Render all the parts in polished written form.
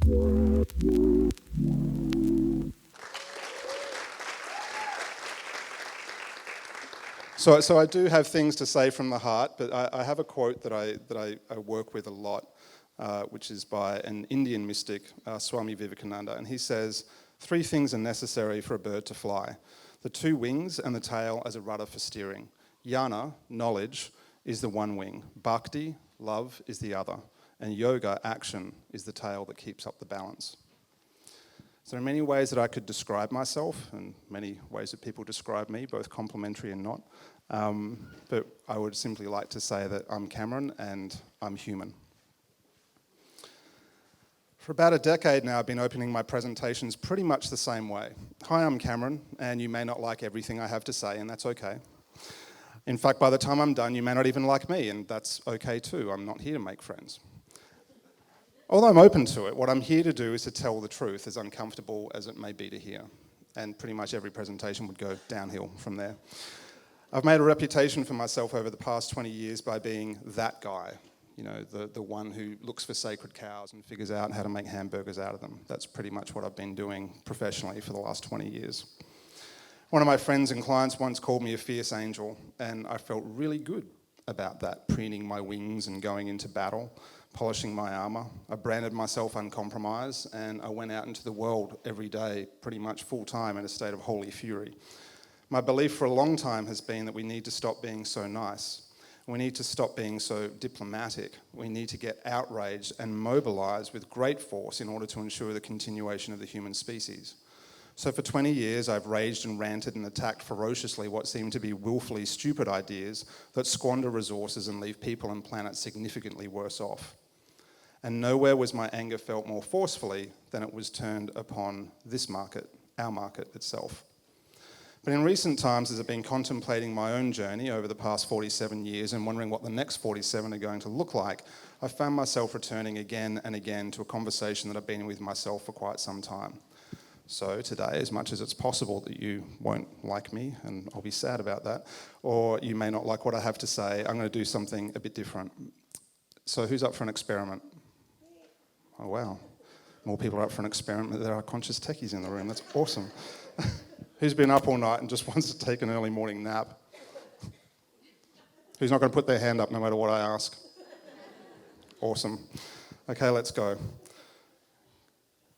So I do have things to say from the heart, but I have a quote that I work with a lot, which is by an Indian mystic, Swami Vivekananda, and he says, 3 things are necessary for a bird to fly: the 2 wings and the tail as a rudder for steering. Jnana, knowledge, is the one wing. Bhakti, love, is the other. And yoga, action, is the tail that keeps up the balance. So there are many ways that I could describe myself, and many ways that people describe me, both complimentary and not. But I would simply like to say that I'm Cameron and I'm human. For about a decade now, I've been opening my presentations pretty much the same way. Hi, I'm Cameron, and you may not like everything I have to say, and that's okay. In fact, by the time I'm done, you may not even like me, and that's okay too. I'm not here to make friends. Although I'm open to it, what I'm here to do is to tell the truth, as uncomfortable as it may be to hear. And pretty much every presentation would go downhill from there. I've made a reputation for myself over the past 20 years by being that guy, you know, the one who looks for sacred cows and figures out how to make hamburgers out of them. That's pretty much what I've been doing professionally for the last 20 years. One of my friends and clients once called me a fierce angel, and I felt really good about that, preening my wings and going into battle, polishing my armour. I branded myself uncompromised, and I went out into the world every day, pretty much full-time, in a state of holy fury. My belief for a long time has been that we need to stop being so nice. We need to stop being so diplomatic. We need to get outraged and mobilised with great force in order to ensure the continuation of the human species. So for 20 years, I've raged and ranted and attacked ferociously what seem to be willfully stupid ideas that squander resources and leave people and planets significantly worse off. And nowhere was my anger felt more forcefully than it was turned upon this market, our market itself. But in recent times, as I've been contemplating my own journey over the past 47 years and wondering what the next 47 are going to look like, I found myself returning again and again to a conversation that I've been in with myself for quite some time. So today, as much as it's possible that you won't like me, and I'll be sad about that, or you may not like what I have to say, I'm going to do something a bit different. So who's up for an experiment? Oh, wow. More people are up for an experiment than there are conscious techies in the room. That's awesome. Who's been up all night and just wants to take an early morning nap? Who's not going to put their hand up no matter what I ask? Awesome. Okay, let's go.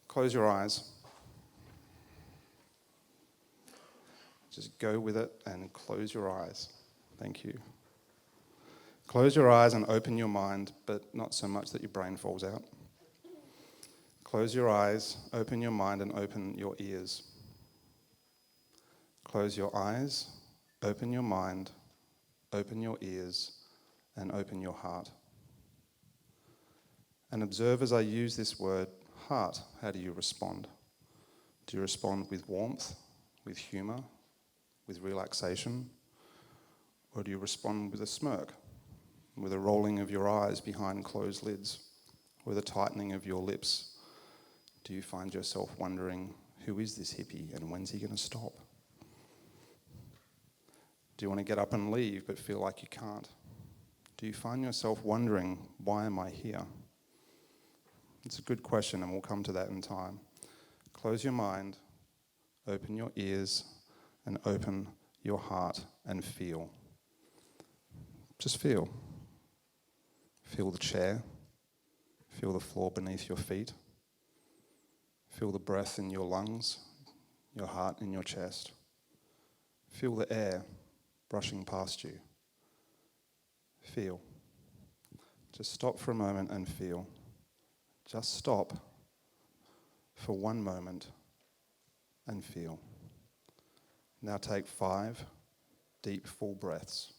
Close your eyes. Just go with it and close your eyes. Thank you. Close your eyes and open your mind, but not so much that your brain falls out. Close your eyes, open your mind, and open your ears. Close your eyes, open your mind, open your ears, and open your heart. And observe as I use this word, heart, how do you respond? Do you respond with warmth, with humour, with relaxation? Or do you respond with a smirk, with a rolling of your eyes behind closed lids, with a tightening of your lips? Do you find yourself wondering, who is this hippie and when's he going to stop? Do you want to get up and leave but feel like you can't? Do you find yourself wondering, why am I here? It's a good question, and we'll come to that in time. Close your mind, open your ears, and open your heart and feel. Just feel. Feel the chair. Feel the floor beneath your feet. Feel the breath in your lungs, your heart in your chest. Feel the air brushing past you. Feel. Just stop for a moment and feel. Just stop for one moment and feel. Now take 5 deep, full breaths.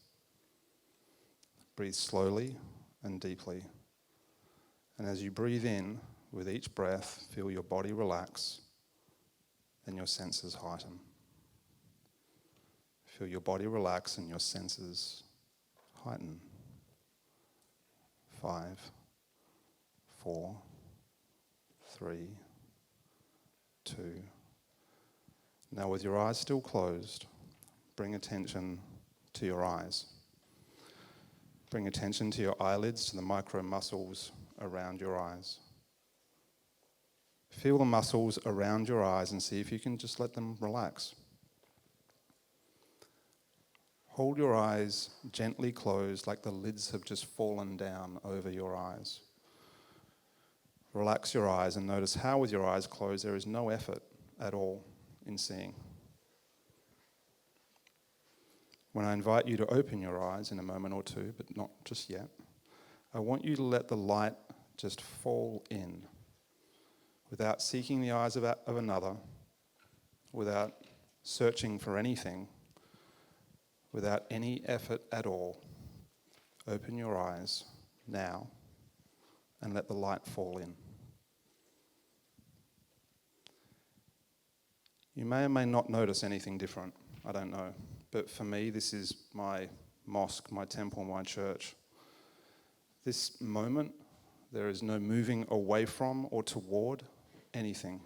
Breathe slowly and deeply. And as you breathe in, with each breath, feel your body relax and your senses heighten. Feel your body relax and your senses heighten. 5, 4, 3, 2. Now with your eyes still closed, bring attention to your eyes. Bring attention to your eyelids, to the micro muscles around your eyes. Feel the muscles around your eyes and see if you can just let them relax. Hold your eyes gently closed like the lids have just fallen down over your eyes. Relax your eyes and notice how with your eyes closed there is no effort at all in seeing. When I invite you to open your eyes in a moment or two, but not just yet, I want you to let the light just fall in without seeking the eyes of another, without searching for anything, without any effort at all. Open your eyes now and let the light fall in. You may or may not notice anything different, I don't know. But for me, this is my mosque, my temple, my church. This moment, there is no moving away from or toward anything.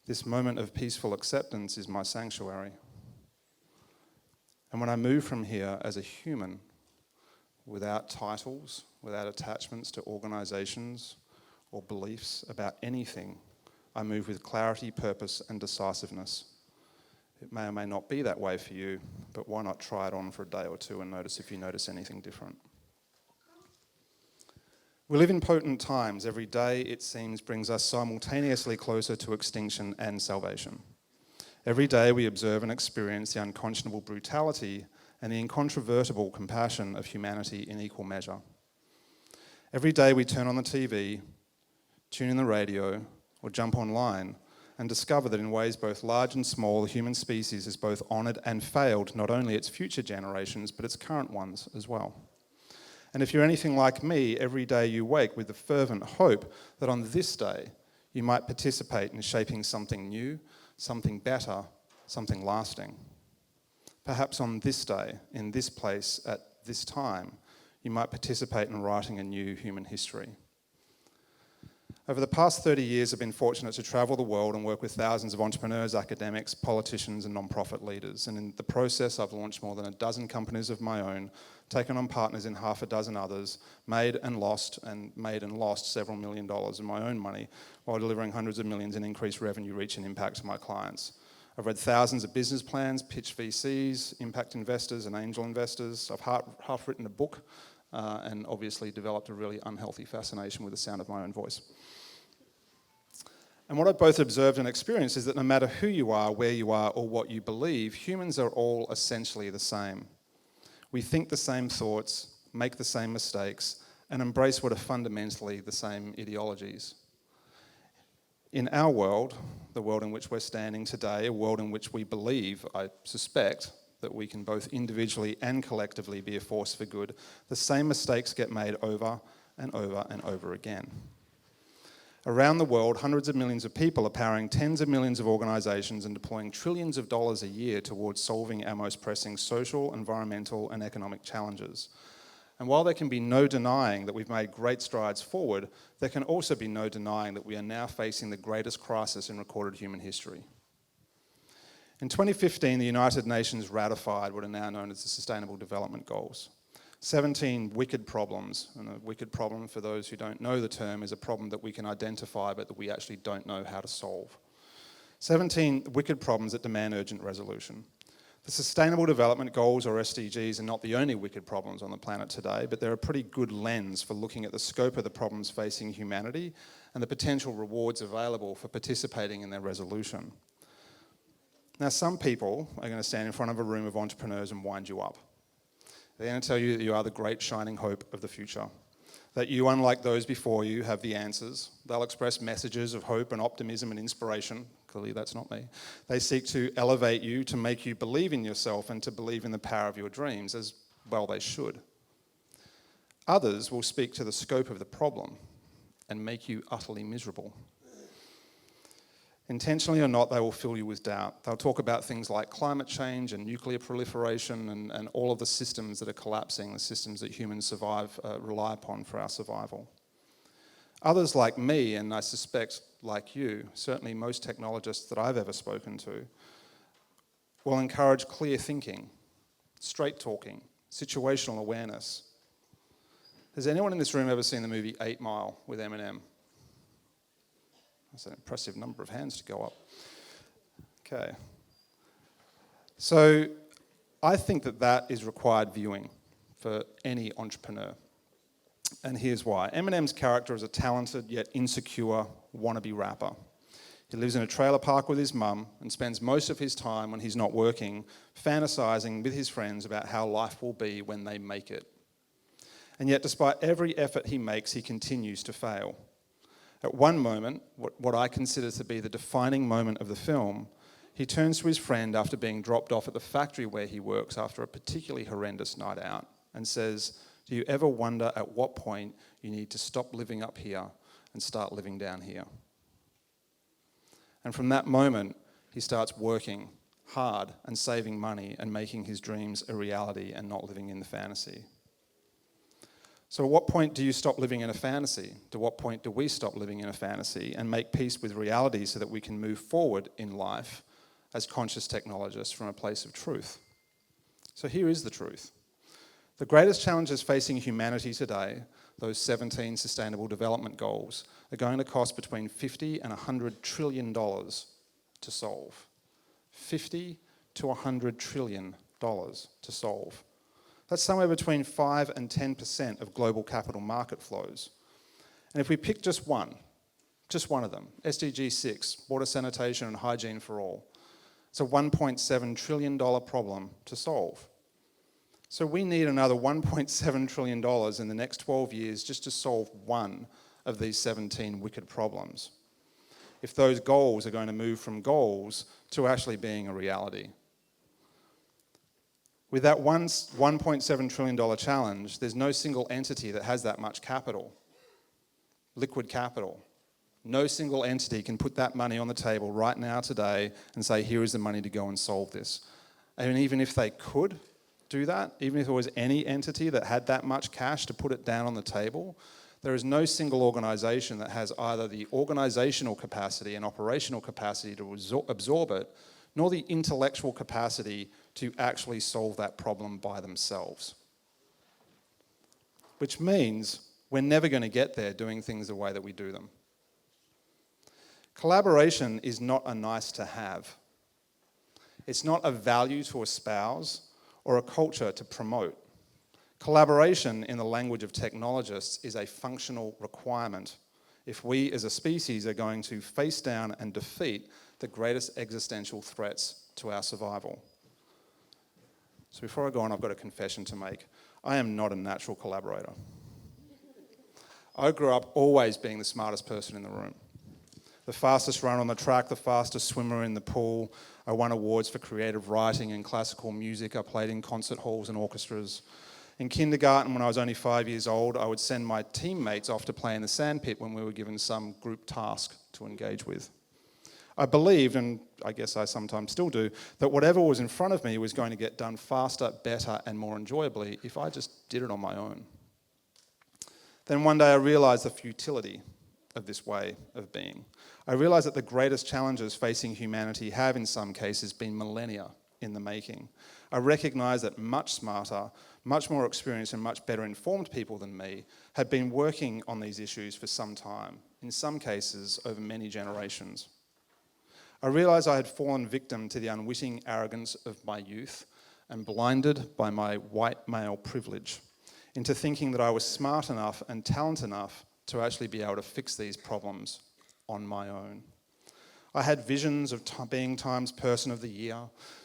This moment of peaceful acceptance is my sanctuary. And when I move from here as a human, without titles, without attachments to organizations or beliefs about anything, I move with clarity, purpose, and decisiveness. It may or may not be that way for you, but why not try it on for a day or two and notice if you notice anything different. We live in potent times. Every day, it seems, brings us simultaneously closer to extinction and salvation. Every day, we observe and experience the unconscionable brutality and the incontrovertible compassion of humanity in equal measure. Every day, we turn on the TV, tune in the radio, or jump online and discover that in ways both large and small, the human species has both honoured and failed not only its future generations, but its current ones as well. And if you're anything like me, every day you wake with the fervent hope that on this day you might participate in shaping something new, something better, something lasting. Perhaps on this day, in this place, at this time, you might participate in writing a new human history. Over the past 30 years, I've been fortunate to travel the world and work with thousands of entrepreneurs, academics, politicians, and non-profit leaders. And in the process, I've launched more than a dozen companies of my own, taken on partners in half a dozen others, made and lost several $1 million in my own money, while delivering hundreds of millions in increased revenue, reach, and impact to my clients. I've read thousands of business plans, pitched VCs, impact investors, and angel investors. I've half written a book, and obviously developed a really unhealthy fascination with the sound of my own voice. And what I've both observed and experienced is that no matter who you are, where you are, or what you believe, humans are all essentially the same. We think the same thoughts, make the same mistakes, and embrace what are fundamentally the same ideologies. In our world, the world in which we're standing today, a world in which we believe, I suspect, that we can both individually and collectively be a force for good, the same mistakes get made over and over and over again. Around the world, hundreds of millions of people are powering tens of millions of organisations and deploying trillions of dollars a year towards solving our most pressing social, environmental and economic challenges. And while there can be no denying that we've made great strides forward, there can also be no denying that we are now facing the greatest crisis in recorded human history. In 2015, the United Nations ratified what are now known as the Sustainable Development Goals. 17 wicked problems, and a wicked problem, for those who don't know the term, is a problem that we can identify but that we actually don't know how to solve. 17 wicked problems that demand urgent resolution. The Sustainable Development Goals, or SDGs, are not the only wicked problems on the planet today, but they're a pretty good lens for looking at the scope of the problems facing humanity and the potential rewards available for participating in their resolution. Now, some people are going to stand in front of a room of entrepreneurs and wind you up. They're going to tell you that you are the great shining hope of the future, that you, unlike those before you, have the answers. They'll express messages of hope and optimism and inspiration. Clearly, that's not me. They seek to elevate you, to make you believe in yourself and to believe in the power of your dreams, as well they should. Others will speak to the scope of the problem and make you utterly miserable. Intentionally or not, they will fill you with doubt. They'll talk about things like climate change and nuclear proliferation and all of the systems that are collapsing, the systems that humans rely upon for our survival. Others like me, and I suspect like you, certainly most technologists that I've ever spoken to, will encourage clear thinking, straight talking, situational awareness. Has anyone in this room ever seen the movie 8 Mile with Eminem? That's an impressive number of hands to go up. Okay. So I think that is required viewing for any entrepreneur. And here's why. Eminem's character is a talented yet insecure wannabe rapper. He lives in a trailer park with his mum and spends most of his time when he's not working fantasizing with his friends about how life will be when they make it. And yet, despite every effort he makes, he continues to fail. At one moment, what I consider to be the defining moment of the film, he turns to his friend after being dropped off at the factory where he works after a particularly horrendous night out and says, "Do you ever wonder at what point you need to stop living up here and start living down here?" And from that moment, he starts working hard and saving money and making his dreams a reality and not living in the fantasy. So at what point do you stop living in a fantasy? To what point do we stop living in a fantasy and make peace with reality so that we can move forward in life as conscious technologists from a place of truth? So here is the truth. The greatest challenges facing humanity today, those 17 Sustainable Development Goals, are going to cost between $50 and $100 trillion to solve. $50 to $100 trillion to solve. That's somewhere between 5 and 10% of global capital market flows. And if we pick just one of them, SDG 6, water sanitation and hygiene for all, it's a $1.7 trillion problem to solve. So we need another $1.7 trillion in the next 12 years just to solve one of these 17 wicked problems, if those goals are going to move from goals to actually being a reality. With that $1.7 trillion challenge, there's no single entity that has that much capital, liquid capital. No single entity can put that money on the table right now today and say, here is the money to go and solve this. And even if they could do that, even if there was any entity that had that much cash to put it down on the table, there is no single organisation that has either the organisational capacity and operational capacity to absorb it, nor the intellectual capacity to actually solve that problem by themselves. Which means we're never going to get there doing things the way that we do them. Collaboration is not a nice to have. It's not a value to espouse or a culture to promote. Collaboration, in the language of technologists, is a functional requirement if we as a species are going to face down and defeat the greatest existential threats to our survival. So before I go on, I've got a confession to make. I am not a natural collaborator. I grew up always being the smartest person in the room. The fastest runner on the track, the fastest swimmer in the pool. I won awards for creative writing and classical music. I played in concert halls and orchestras. In kindergarten, when I was only 5 years old, I would send my teammates off to play in the sandpit when we were given some group task to engage with. I believed, and I guess I sometimes still do, that whatever was in front of me was going to get done faster, better, and more enjoyably if I just did it on my own. Then one day I realised the futility of this way of being. I realised that the greatest challenges facing humanity have in some cases been millennia in the making. I recognised that much smarter, much more experienced and much better informed people than me had been working on these issues for some time, in some cases over many generations. I realised I had fallen victim to the unwitting arrogance of my youth and blinded by my white male privilege into thinking that I was smart enough and talented enough to actually be able to fix these problems on my own. I had visions of being Times Person of the Year,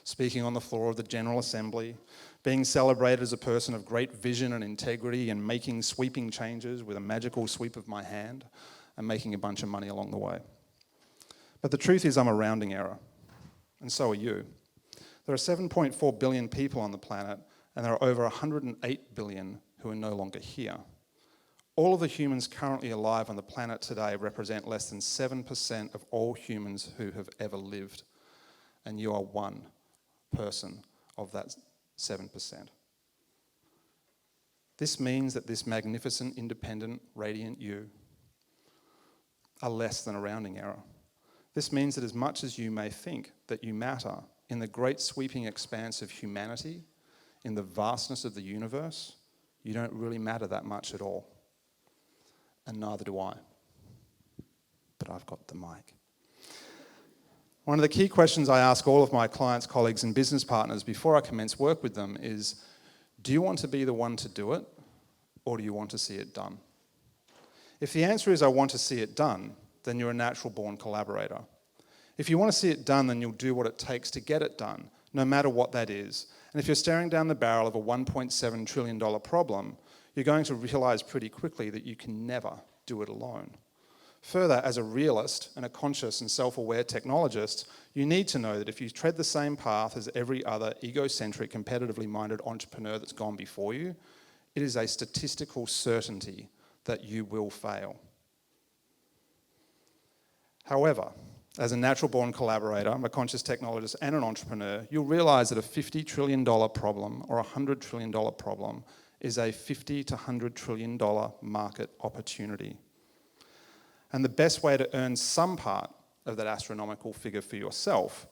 speaking on the floor of the General Assembly, being celebrated as a person of great vision and integrity and making sweeping changes with a magical sweep of my hand and making a bunch of money along the way. But the truth is I'm a rounding error, and so are you. There are 7.4 billion people on the planet, and there are over 108 billion who are no longer here. All of the humans currently alive on the planet today represent less than 7% of all humans who have ever lived, and you are one person of that 7%. This means that this magnificent, independent, radiant you are less than a rounding error. This means that as much as you may think that you matter in the great sweeping expanse of humanity, in the vastness of the universe, you don't really matter that much at all. And neither do I. that I've got the mic. One of the key questions I ask all of my clients, colleagues, and business partners before I commence work with them is, do you want to be the one to do it, or do you want to see it done? If the answer is I want to see it done, then you're a natural-born collaborator. If you want to see it done, then you'll do what it takes to get it done, no matter what that is. And if you're staring down the barrel of a $1.7 trillion problem, you're going to realize pretty quickly that you can never do it alone. Further, as a realist and a conscious and self-aware technologist, you need to know that if you tread the same path as every other egocentric, competitively minded entrepreneur that's gone before you, it is a statistical certainty that you will fail. However, as a natural-born collaborator, I'm a conscious technologist and an entrepreneur, you'll realize that a $50 trillion problem or a $100 trillion problem is a $50 to $100 trillion market opportunity. And the best way to earn some part of that astronomical figure for yourself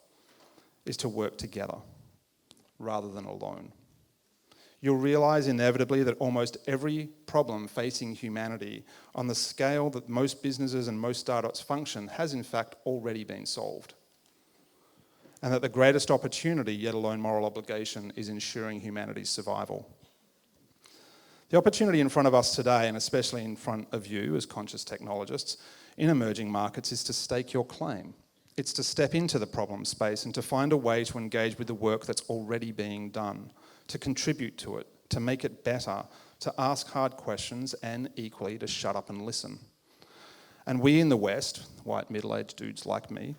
is to work together rather than alone. You'll realize inevitably that almost every problem facing humanity on the scale that most businesses and most startups function has in fact already been solved. And that the greatest opportunity, yet alone moral obligation, is ensuring humanity's survival. The opportunity in front of us today, and especially in front of you as conscious technologists in emerging markets, is to stake your claim. It's to step into the problem space and to find a way to engage with the work that's already being done, to contribute to it, to make it better, to ask hard questions, and equally to shut up and listen. And we in the West, white middle-aged dudes like me,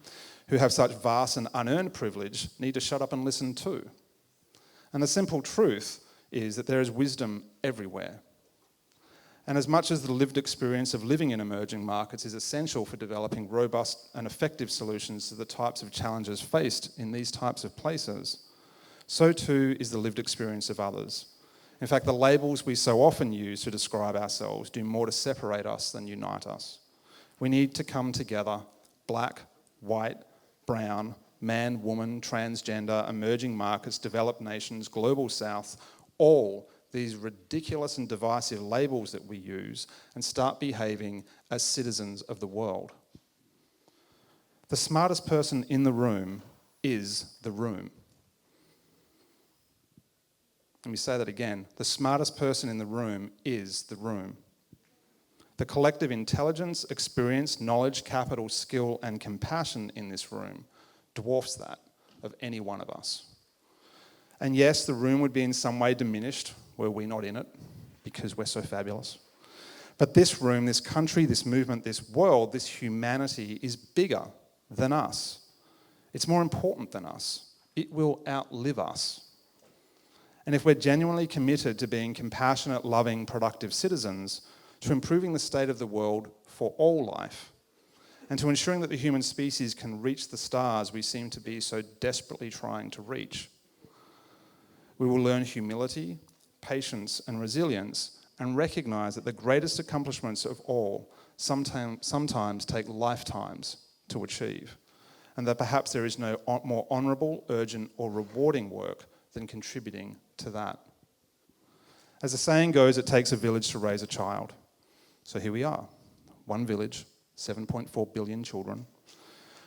who have such vast and unearned privilege, need to shut up and listen too. And the simple truth is that there is wisdom everywhere. And as much as the lived experience of living in emerging markets is essential for developing robust and effective solutions to the types of challenges faced in these types of places, so too is the lived experience of others. In fact, the labels we so often use to describe ourselves do more to separate us than unite us. We need to come together, black, white, brown, man, woman, transgender, emerging markets, developed nations, global south, all these ridiculous and divisive labels that we use, and start behaving as citizens of the world. The smartest person in the room is the room. Let me say that again. The smartest person in the room is the room. The collective intelligence, experience, knowledge, capital, skill, and compassion in this room dwarfs that of any one of us. And yes, the room would be in some way diminished were we not in it, because we're so fabulous. But this room, this country, this movement, this world, this humanity is bigger than us. It's more important than us. It will outlive us. And if we're genuinely committed to being compassionate, loving, productive citizens, to improving the state of the world for all life, and to ensuring that the human species can reach the stars we seem to be so desperately trying to reach, we will learn humility, patience, and resilience, and recognize that the greatest accomplishments of all sometimes take lifetimes to achieve, and that perhaps there is no more honourable, urgent, or rewarding work than contributing to that. As the saying goes, it takes a village to raise a child. So here we are, one village, 7.4 billion children.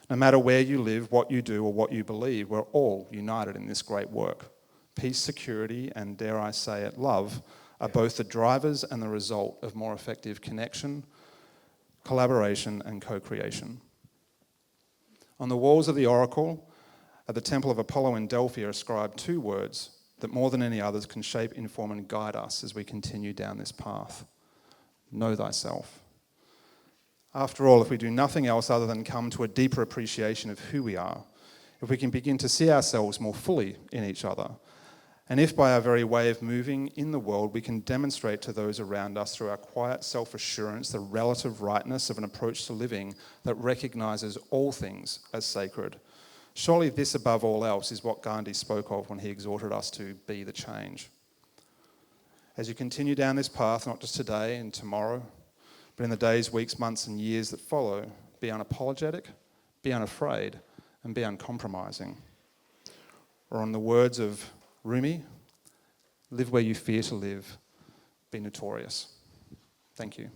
No matter where you live, what you do, or what you believe, we're all united in this great work. Peace, security, and dare I say it, love are both the drivers and the result of more effective connection, collaboration, and co-creation. On the walls of the oracle at the Temple of Apollo in Delphi are inscribed two words that more than any others can shape, inform, and guide us as we continue down this path. Know thyself. After all, if we do nothing else other than come to a deeper appreciation of who we are, if we can begin to see ourselves more fully in each other, and if by our very way of moving in the world we can demonstrate to those around us through our quiet self-assurance the relative rightness of an approach to living that recognises all things as sacred, surely this above all else is what Gandhi spoke of when he exhorted us to be the change. As you continue down this path, not just today and tomorrow, but in the days, weeks, months, and years that follow, be unapologetic, be unafraid, and be uncompromising. Or in the words of Rumi, live where you fear to live, be notorious. Thank you.